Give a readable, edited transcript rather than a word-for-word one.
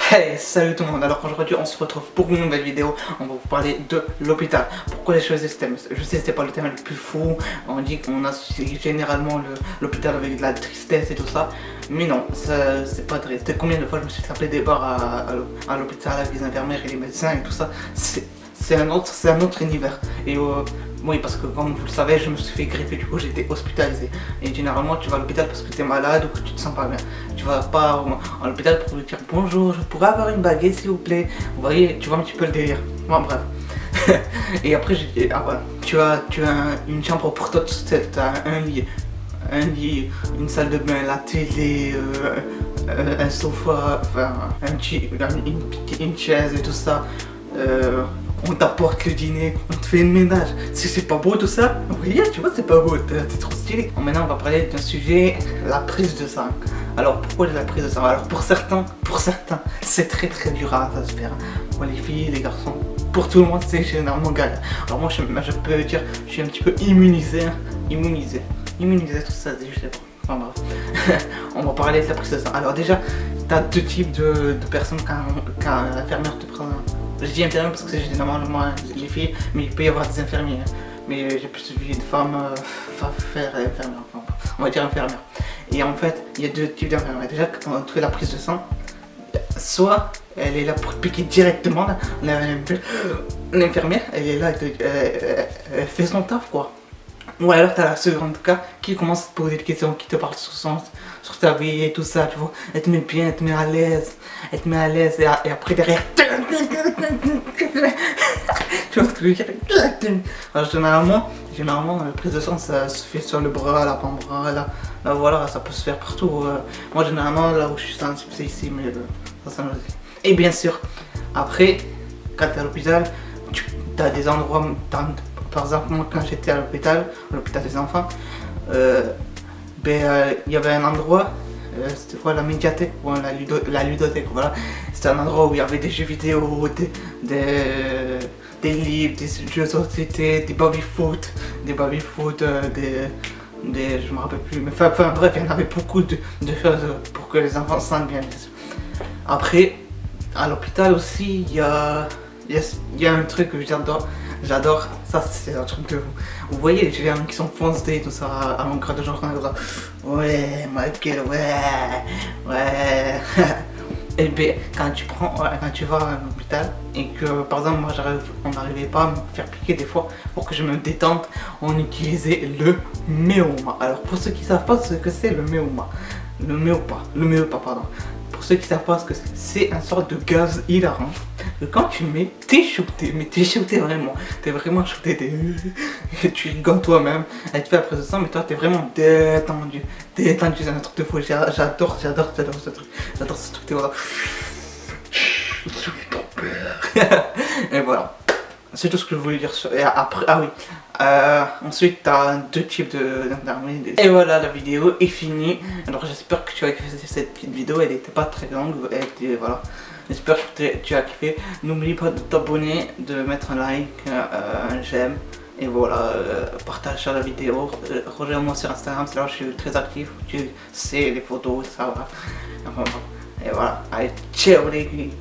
Hey, salut tout le monde. Alors aujourd'hui on se retrouve pour une nouvelle vidéo. On va vous parler de l'hôpital. Pourquoi j'ai choisi ce thème? Je sais que c'est pas le thème le plus fou. On dit qu'on associe généralement l'hôpital avec de la tristesse et tout ça. Mais non, c'est pas triste. Combien de fois je me suis tapé des barres à l'hôpital avec les infirmières et les médecins et tout ça. C'est un autre univers. Et oui, parce que comme vous le savez, je me suis fait greffer, du coup j'étais hospitalisé. Et généralement tu vas à l'hôpital parce que tu es malade ou que tu te sens pas bien. Tu vas pas à l'hôpital pour lui dire bonjour, je pourrais avoir une baguette s'il vous plaît. Vous voyez, tu vois un petit peu le délire. Bon bref. Et après tu as une chambre pour toi, tu as un lit, une salle de bain, la télé, un sofa, enfin, une chaise et tout ça. On t'apporte le dîner, on te fait le ménage. C'est pas beau tout ça? Oui, tu vois, c'est pas beau, c'est trop stylé. Bon, maintenant on va parler d'un sujet, la prise de sang. Alors pourquoi la prise de sang? Alors pour certains, c'est très dur à se faire. Pour les filles, les garçons, pour tout le monde c'est généralement galère. Alors moi je peux dire, je suis un petit peu immunisé, tout ça, je sais pas. Enfin bref, on va parler de la prise de sang. Alors déjà, t'as deux types de personnes quand l'infirmière te prend. Je dis infirmière parce que c'est généralement les filles, mais il peut y avoir des infirmiers. Mais j'ai plus vu de femmes faire infirmière, enfin, on va dire infirmière. Et en fait, il y a deux types d'infirmières. Déjà, quand tu fais la prise de sang, soit elle est là pour te piquer directement, l'infirmière, elle est là, elle fait son taf quoi. Ou alors t'as la seconde cas qui commence à te poser des questions, qui te parle sur ta vie et tout ça, tu vois. Elle te met bien, elle te met à l'aise, et après derrière... Tu vois ce que je veux dire? Alors, généralement, la prise de sang ça se fait sur le bras, l'avant-bras, là voilà, ça peut se faire partout. Moi généralement là où je suis sensible c'est ici, mais ça me le dit. Et bien sûr, après, quand t'es à l'hôpital, tu as des endroits, par exemple moi quand j'étais à l'hôpital des enfants, il y avait un endroit, c'était quoi, la médiathèque, ou la ludothèque, voilà. C'était un endroit où il y avait des jeux vidéo, des livres, des jeux de société, des baby-foot, je me rappelle plus, mais enfin bref, il y en avait beaucoup de choses pour que les enfants se sentent bien sûr. Après, à l'hôpital aussi, il y a un truc que j'adore, ça c'est un truc de vous voyez les gens qui sont foncés tout ça à longueur de journée comme ça. Ouais, Michael, ouais. Et bien quand tu vas à l'hôpital et que par exemple moi on n'arrivait pas à me faire piquer des fois pour que je me détende, on utilisait le méoma. Alors pour ceux qui savent pas ce que c'est le méoma, pardon. Pour ceux qui savent pas ce que c'est un sorte de gaz hilarant que quand tu le mets, t'es shooté, mais t'es shooté vraiment, t'es vraiment shooté, tu rigoles toi-même, elle te fait après ça, mais toi t'es vraiment détendu, c'est un truc de fou, j'adore ce truc, voilà. Et voilà, c'est tout ce que je voulais dire. Et après, ah oui, ensuite t'as deux types d'infirmiers. Et voilà, la vidéo est finie. Alors j'espère que tu as kiffé cette petite vidéo, elle n'était pas très longue, voilà. J'espère que tu as kiffé. N'oublie pas de t'abonner, de mettre un like, un j'aime. Et voilà, partage sur la vidéo. Rejoins-moi sur Instagram, c'est là où je suis très actif. Tu sais, les photos, ça va. Enfin, et voilà, allez, ciao les gars.